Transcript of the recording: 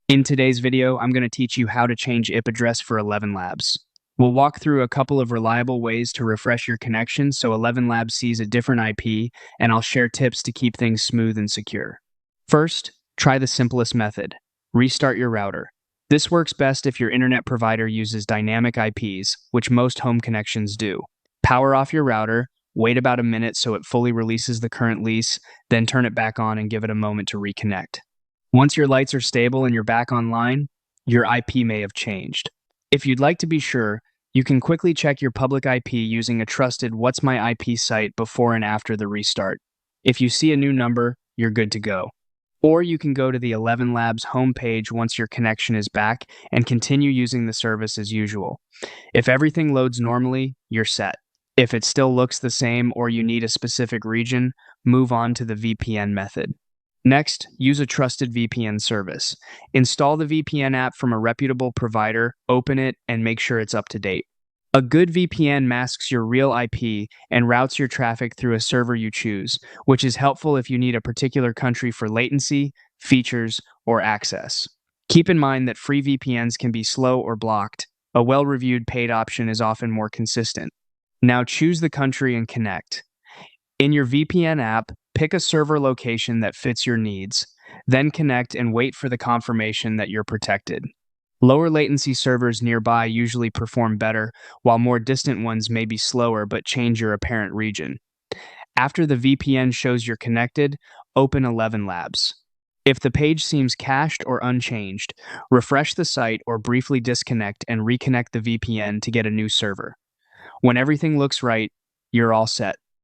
In today's video, I'm going to teach you how to change IP address for ElevenLabs. We'll walk through a couple of reliable ways to refresh your connection so ElevenLabs sees a different IP, and I'll share tips to keep things smooth and secure. First, try the simplest method. Restart your router. This works best if your internet provider uses dynamic IPs, which most home connections do. Power off your router, wait about a minute so it fully releases the current lease, then turn it back on and give it a moment to reconnect. Once your lights are stable and you're back online, your IP may have changed. If you'd like to be sure, you can quickly check your public IP using a trusted What's My IP site before and after the restart. If you see a new number, you're good to go. Or you can go to the ElevenLabs homepage once your connection is back and continue using the service as usual. If everything loads normally, you're set. If it still looks the same or you need a specific region, move on to the VPN method. Next, use a trusted VPN service. Install the VPN app from a reputable provider, open it, and make sure it's up to date. A good VPN masks your real IP and routes your traffic through a server you choose, which is helpful if you need a particular country for latency, features, or access. Keep in mind that free VPNs can be slow or blocked. A well-reviewed paid option is often more consistent. Now choose the country and connect. In your VPN app, pick a server location that fits your needs, then connect and wait for the confirmation that you're protected. Lower latency servers nearby usually perform better, while more distant ones may be slower but change your apparent region. After the VPN shows you're connected, open ElevenLabs. If the page seems cached or unchanged, refresh the site or briefly disconnect and reconnect the VPN to get a new server. When everything looks right, you're all set.